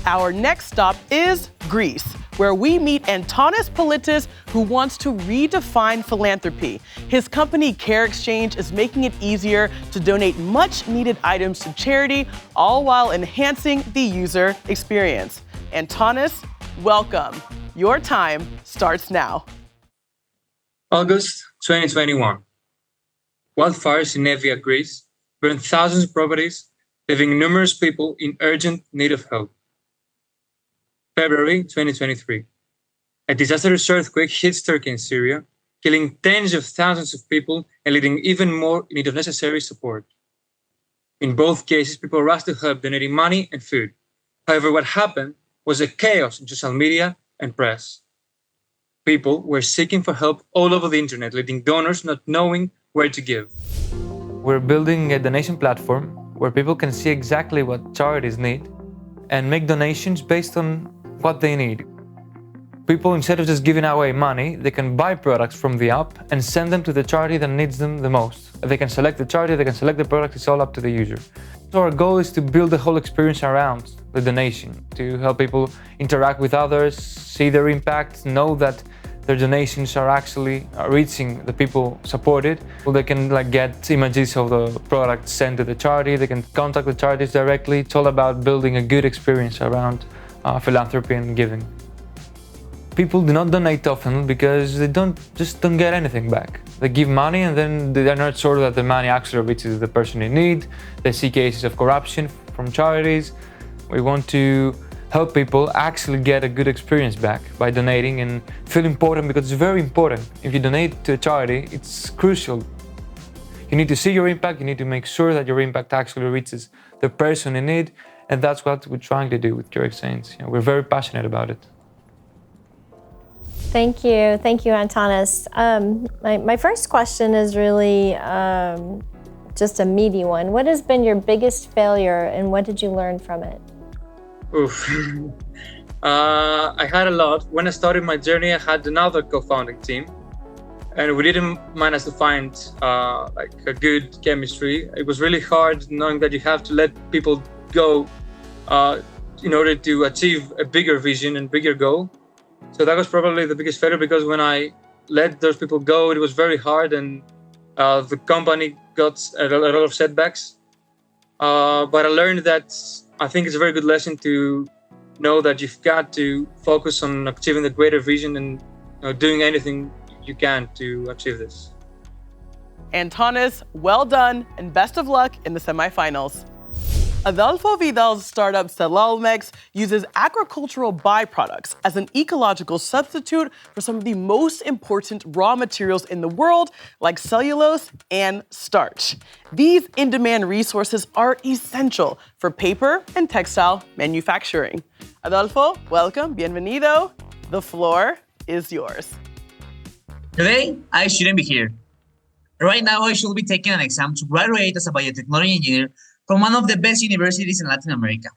Our next stop is Greece, where we meet Antonis Politis, who wants to redefine philanthropy. His company Care Exchange is making it easier to donate much-needed items to charity, all while enhancing the user experience. Antonis, welcome. Your time starts now.
August 2021. Wildfires in Evia, Greece, burned thousands of properties, leaving numerous people in urgent need of help. February 2023. A disastrous earthquake hits Turkey and Syria, killing tens of thousands of people and leaving even more in need of necessary support. In both cases, people rushed to help, donating money and food. However, what happened was a chaos in social media and press. People were seeking for help all over the internet, leading donors not knowing where to give.
We're building a donation platform where people can see exactly what charities need
and make donations based on what they need. People, instead of just giving away money, they can buy products from the app and send them to the charity that needs them the most. They can select the charity, they can select the product, it's all up to the user. So our goal is to build the whole experience around the donation, to help people interact with others, see their impact, know that their donations are actually reaching the people supported. They can get images of the product sent to the charity, they can contact the charities directly. It's all about building a good experience around philanthropy and giving. People do not donate often because they don't get anything back. They give money and then they're not sure that the money actually reaches the person in need. They see cases of corruption from charities. We want to help people actually get a good experience back by donating and feel important, because it's very important. If you donate to a charity, it's crucial. You need to see your impact, you need to make sure that your impact actually reaches the person in need, and that's what we're trying to do with Curic Saints. We're very passionate about it.
Thank you, Antanas. My first question is really just a meaty one. What has been your biggest failure and what did you learn from it?
Oof. I had a lot. When I started my journey, I had another co-founding team, and we didn't manage to find a good chemistry. It was really hard knowing that you have to let people go in order to achieve a bigger vision and bigger goal. So that was probably the biggest failure, because when I let those people go, it was very hard, and the company got a lot of setbacks. But I learned that I think it's a very good lesson to know that you've got to focus on achieving the greater vision and doing anything you can to achieve this.
Antanas, well done and best of luck in the semifinals. Adolfo Vidal's startup Celalmex uses agricultural byproducts as an ecological substitute for some of the most important raw materials in the world, like cellulose and starch. These in-demand resources are essential for paper and textile manufacturing. Adolfo, welcome, bienvenido. The floor is yours.
Today, I shouldn't be here. Right now, I should be taking an exam to graduate as a biotechnology engineer from one of the best universities in Latin America.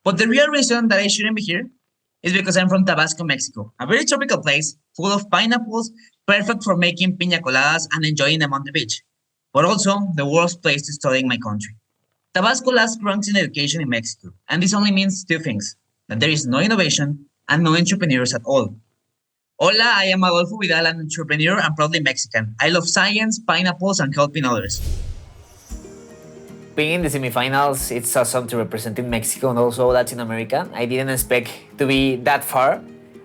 But the real reason that I shouldn't be here is because I'm from Tabasco, Mexico, a very tropical place full of pineapples, perfect for making piña coladas and enjoying them on the beach, but also the worst place to study in my country. Tabasco last ranks in education in Mexico, and this only means two things: that there is no innovation and no entrepreneurs at all. Hola, I am Adolfo Vidal, an entrepreneur and proudly Mexican. I love science, pineapples, and helping others. Being in the semifinals, it's awesome to represent in Mexico and also Latin America. I didn't expect to be that far.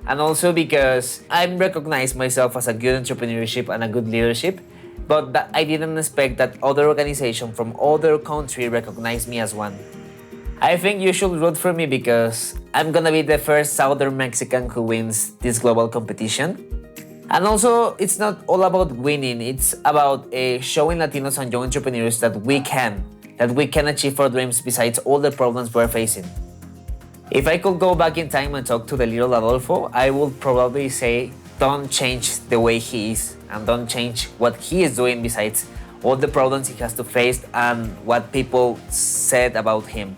And also because I recognize myself as a good entrepreneurship and a good leadership, but that I didn't expect that other organizations from other countries recognize me as one. I think you should root for me because I'm gonna be the first Southern Mexican who wins this global competition. And also, it's not all about winning, it's about showing Latinos and young entrepreneurs that we can achieve our dreams besides all the problems we're facing. If I could go back in time and talk to the little Adolfo, I would probably say, don't change the way he is and don't change what he is doing besides all the problems he has to face and what people said about him.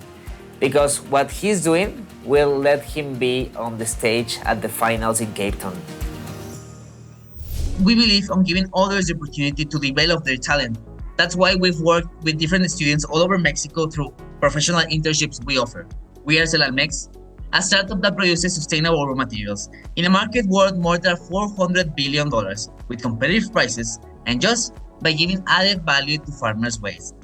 Because what he's doing will let him be on the stage at the finals in Cape Town. We believe on giving others the opportunity to develop their talent. That's why we've worked with different students all over Mexico through professional internships we offer. We are Celalmex, a startup that produces sustainable raw materials in a market worth more than $400 billion with competitive prices and just by giving added value to farmers' waste.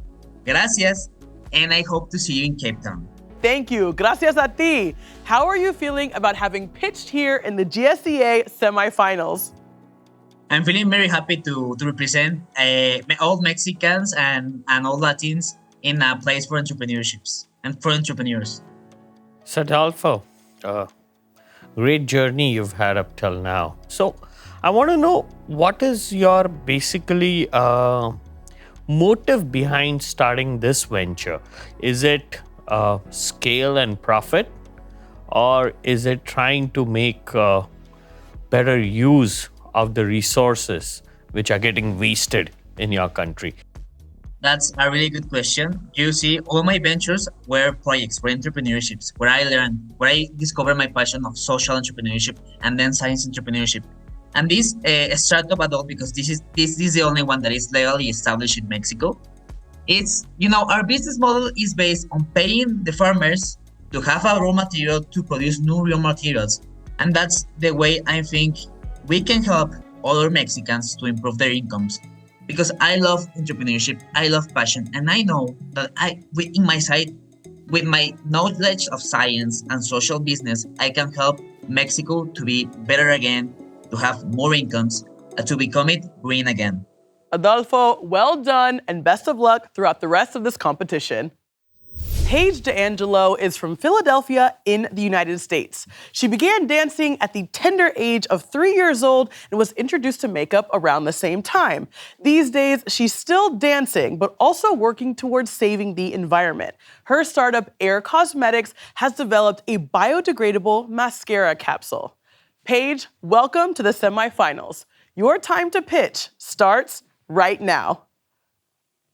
Gracias, and I hope to see you in Cape Town.
Thank you. Gracias a ti. How are you feeling about having pitched here in the GSEA Semi-finals?
I'm feeling very happy to represent all Mexicans and all Latins in a place for entrepreneurships and for entrepreneurs.
So Adolfo, great journey you've had up till now. So I want to know, what is your basically motive behind starting this venture? Is it scale and profit, or is it trying to make better use of the resources which are getting wasted in your country?
That's a really good question. You see, all my ventures were projects for entrepreneurships, where I discovered my passion of social entrepreneurship and then science entrepreneurship. And this startup adult, because this is the only one that is legally established in Mexico. It's, our business model is based on paying the farmers to have a raw material to produce new raw materials. And that's the way I think we can help other Mexicans to improve their incomes. Because I love entrepreneurship, I love passion, and I know that in my side, with my knowledge of science and social business, I can help Mexico to be better again, to have more incomes, and to become it green again.
Adolfo, well done and best of luck throughout the rest of this competition. Paige D'Angelo is from Philadelphia in the United States. She began dancing at the tender age of 3 years old and was introduced to makeup around the same time. These days, she's still dancing, but also working towards saving the environment. Her startup, Air Cosmetics, has developed a biodegradable mascara capsule. Paige, welcome to the semifinals. Your time to pitch starts right now.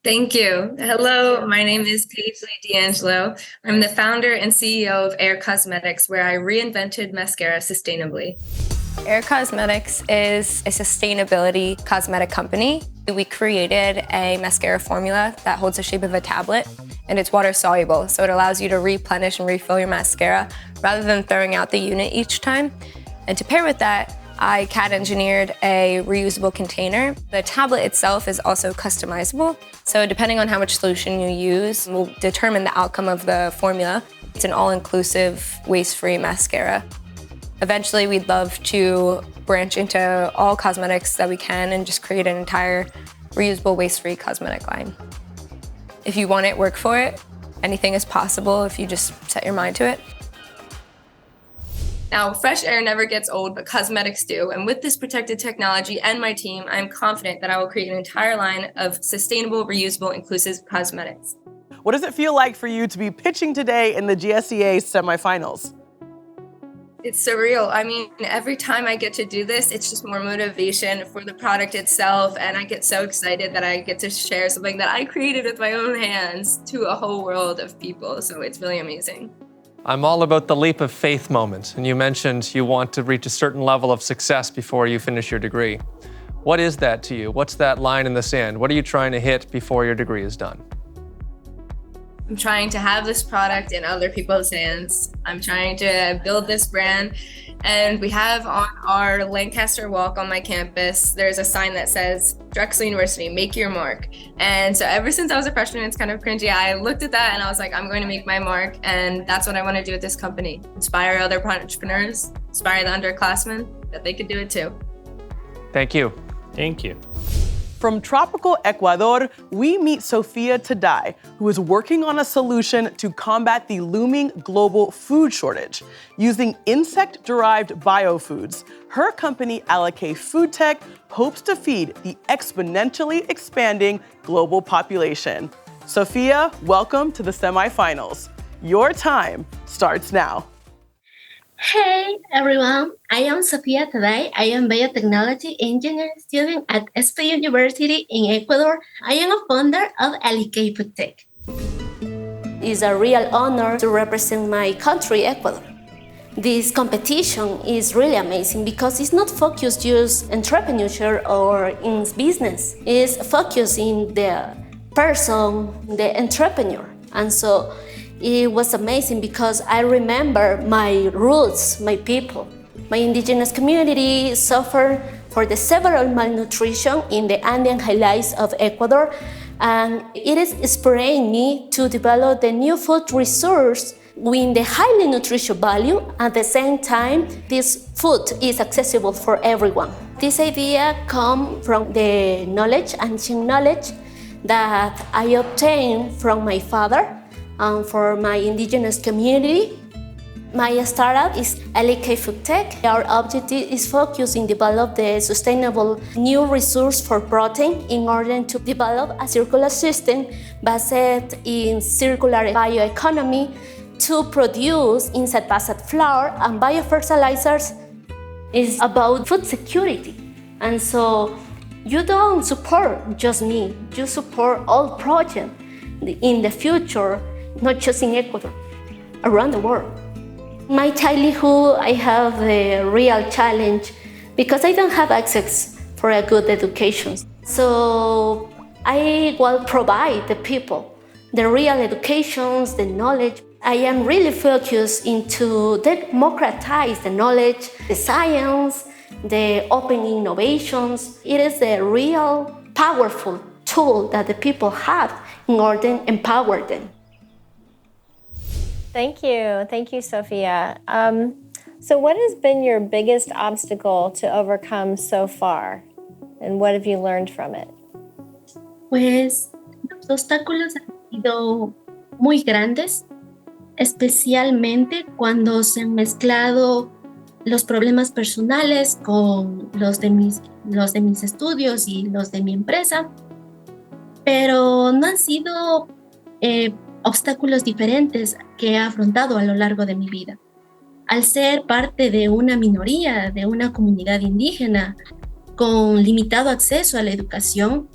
Thank you. Hello, my name is Paige D'Angelo. I'm the founder and CEO of Air Cosmetics, where I reinvented mascara sustainably. Air Cosmetics is a sustainability cosmetic company. We created a mascara formula that holds the shape of a tablet, and it's water soluble, so it allows you to replenish and refill your mascara rather than throwing out the unit each time. And to pair with that, I CAD engineered a reusable container. The tablet itself is also customizable, so depending on how much solution you use will determine the outcome of the formula. It's an all-inclusive, waste-free mascara. Eventually, we'd love to branch into all cosmetics that we can and just create an entire reusable, waste-free cosmetic line. If you want it, work for it. Anything is possible if you just set your mind to it. Now, fresh air never gets old, but cosmetics do. And with this protected technology and my team, I'm confident that I will create an entire line of sustainable, reusable, inclusive cosmetics.
What does it feel like for you to be pitching today in the GSEA Semi-finals?
It's surreal. I mean, every time I get to do this, it's just more motivation for the product itself. And I get so excited that I get to share something that I created with my own hands to a whole world of people. So it's really amazing.
I'm all about the leap of faith moment, and you mentioned you want to reach a certain level of success before you finish your degree. What is that to you? What's that line in the sand? What are you trying to hit before your degree is done?
I'm trying to have this product in other people's hands. I'm trying to build this brand. And we have on our Lancaster walk on my campus, there's a sign that says, Drexel University, make your mark. And so ever since I was a freshman, it's kind of cringy. I looked at that and I was like, I'm going to make my mark. And that's what I want to do with this company. Inspire other entrepreneurs, inspire the underclassmen that they could do it too.
Thank you.
Thank you.
From tropical Ecuador, we meet Sofia Tadai, who is working on a solution to combat the looming global food shortage. Using insect-derived biofoods, her company, Allocate Food Tech, hopes to feed the exponentially expanding global population. Sofia, welcome to the semifinals. Your time starts now.
Hey everyone, I am Sofia Tadai. I am biotechnology engineering student at SP University in Ecuador. I am a founder of Allocate Food Tech. It's a real honor to represent my country, Ecuador. This competition is really amazing because it's not focused just entrepreneurship or in business. It's focused in the person, the entrepreneur. And so it was amazing because I remember my roots, my people. My indigenous community suffered for the several malnutrition in the Andean highlands of Ecuador, and it is inspiring me to develop the new food resource with the highly nutritious value. At the same time, this food is accessible for everyone. This idea comes from the knowledge, ancient knowledge, that I obtained from my father and for my indigenous community. My startup is Allocate Food Tech. Our objective is focused in develop the sustainable new resource for protein in order to develop a circular system based in circular bioeconomy to produce insect-based flour and biofertilizers. It's about food security. And so you don't support just me, you support all projects in the future, not just in Ecuador, around the world. My childhood, I have a real challenge because I don't have access for a good education. So I will provide the people the real educations, the knowledge. I am really focused into democratize the knowledge, the science, the open innovations. It is a real powerful tool that the people have in order to empower them.
Thank you, Sophia. So what has been your biggest obstacle to overcome so far? And what have you learned from it?
Pues los obstáculos han sido muy grandes, especialmente cuando se han mezclado los problemas personales con los de mis estudios y los de mi empresa, pero no han sido obstáculos diferentes que he afrontado a lo largo de mi vida. Al ser parte de una minoría, de una comunidad indígena con limitado acceso a la educación,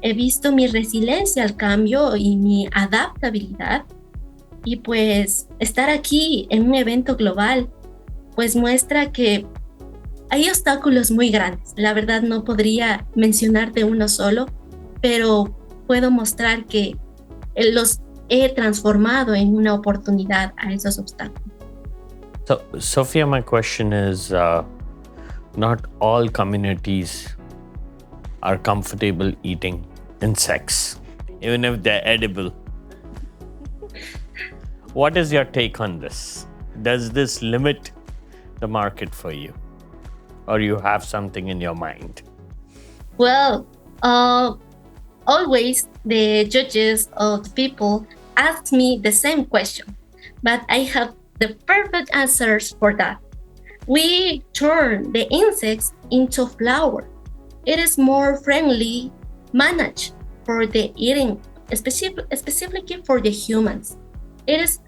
he visto mi resiliencia al cambio y mi adaptabilidad. Y pues estar aquí en un evento global pues muestra que hay obstáculos muy grandes. La verdad no podría mencionarte uno solo, pero puedo mostrar que los he transformado en una oportunidad a esos obstáculos.
So, Sophia, my question is, not all communities are comfortable eating insects, even if they're edible. What is your take on this? Does this limit the market for you? Or you have something in your mind?
Well, always the judges of the people ask me the same question, but I have the perfect answers for that. We turn the insects into flour. It is more friendly managed for the eating, specifically for the humans. It is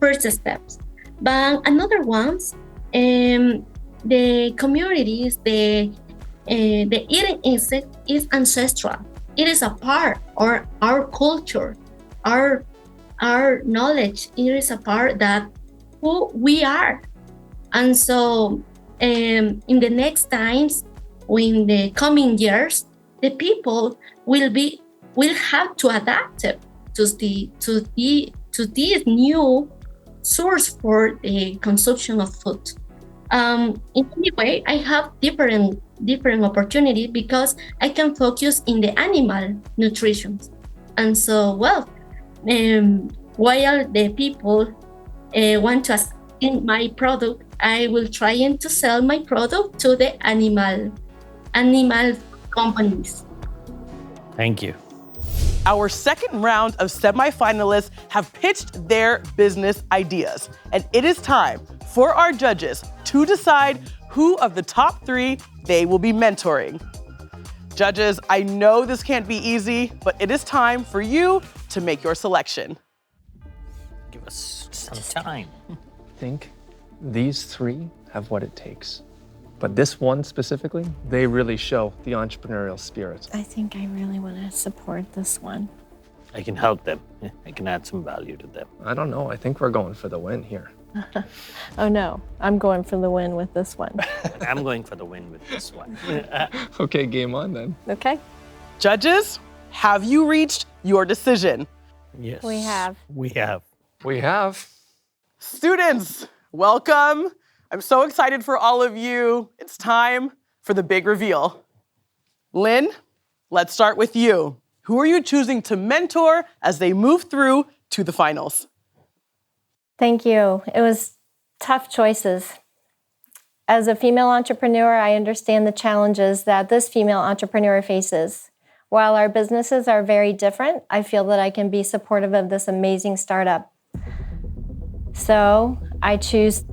first steps. But another ones, the communities, the eating insect is ancestral. It is a part of our culture, our knowledge. It is a part that who we are. And so in the next times, in the coming years, the people will have to adapt to this new source for the consumption of food. In any way, I have different opportunity because I can focus in the animal nutrition. And so, while the people want to in my product, I will try to sell my product to the animal companies.
Thank you.
Our second round of semi-finalists have pitched their business ideas, and it is time for our judges to decide who of the top three they will be mentoring. Judges, I know this can't be easy, but it is time for you to make your selection.
Give us some time.
I think these three have what it takes. But this one specifically, they really show the entrepreneurial spirit.
I think I really want to support this one.
I can help them. I can add some value to them.
I don't know. I think we're going for the win here.
Oh no, I'm going for the win with this one.
I'm going for the win with this one.
Okay, game on then.
Okay.
Judges, have you reached your decision?
Yes.
We have.
We have.
We have.
Students, welcome. I'm so excited for all of you. It's time for the big reveal. Lynn, let's start with you. Who are you choosing to mentor as they move through to the finals?
Thank you. It was tough choices. As a female entrepreneur, I understand the challenges that this female entrepreneur faces. While our businesses are very different, I feel that I can be supportive of this amazing startup. So I choose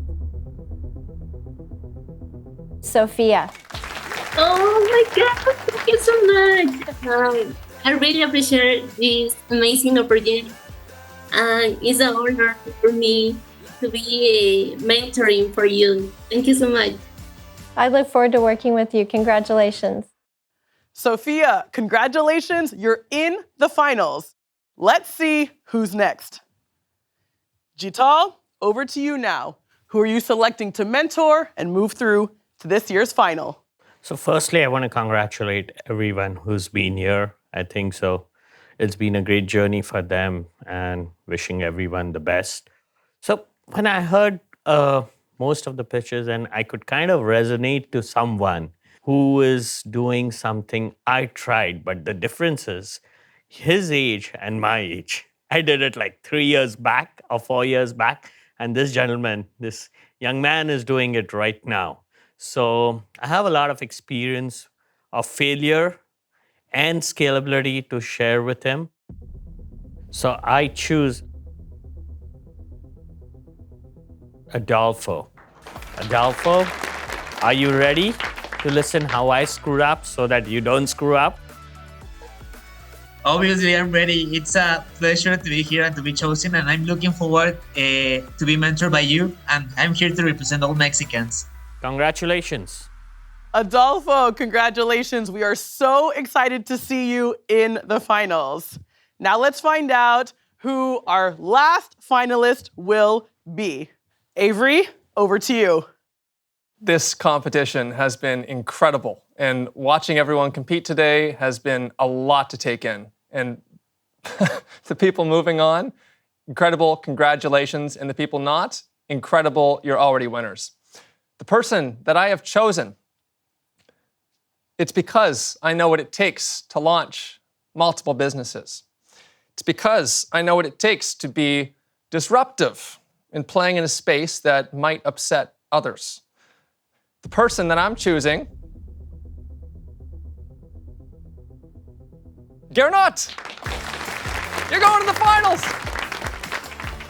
Sophia.
Oh my God, thank you so much. I really appreciate this amazing opportunity. It's an honor for me to be mentoring for you. Thank you so much.
I look forward to working with you. Congratulations.
Sophia, congratulations, you're in the finals. Let's see who's next. Jital, over to you now. Who are you selecting to mentor and move through to this year's final?
So firstly, I want to congratulate everyone who's been here. I think so. It's been a great journey for them and wishing everyone the best. So when I heard most of the pitches and I could kind of resonate to someone who is doing something I tried, but the difference is his age and my age. I did it like 3 years back or 4 years back. And this gentleman, this young man is doing it right now. So I have a lot of experience of failure and scalability to share with him. So I choose Adolfo. Adolfo, are you ready to listen how I screw up so that you don't screw up?
Obviously, I'm ready. It's a pleasure to be here and to be chosen, and I'm looking forward to be mentored by you, and I'm here to represent all Mexicans.
Congratulations.
Adolfo, congratulations. We are so excited to see you in the finals. Now let's find out who our last finalist will be. Avery, over to you.
This competition has been incredible, and watching everyone compete today has been a lot to take in. And the people moving on, incredible, congratulations. And the people not, incredible, you're already winners. The person that I have chosen, it's because I know what it takes to launch multiple businesses. It's because I know what it takes to be disruptive in playing in a space that might upset others. The person that I'm choosing, Gernot, you're going to the finals.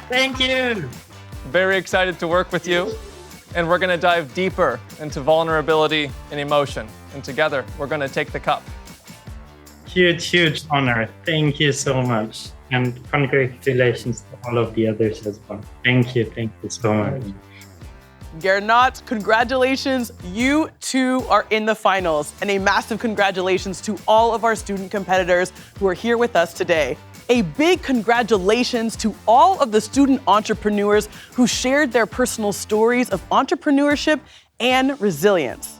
Thank you.
Very excited to work with you. And we're going to dive deeper into vulnerability and emotion. And together, we're going to take the cup.
Huge honor. Thank you so much. And congratulations to all of the others as well. Thank you so much.
Gernot, congratulations. You too are in the finals. And a massive congratulations to all of our student competitors who are here with us today. A big congratulations to all of the student entrepreneurs who shared their personal stories of entrepreneurship and resilience.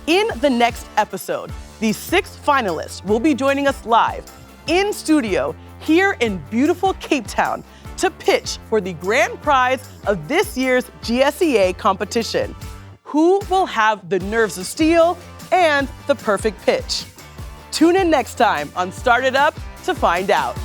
In the next episode, the 6 finalists will be joining us live in studio here in beautiful Cape Town to pitch for the grand prize of this year's GSEA competition. Who will have the nerves of steel and the perfect pitch? Tune in next time on Start It Up to find out.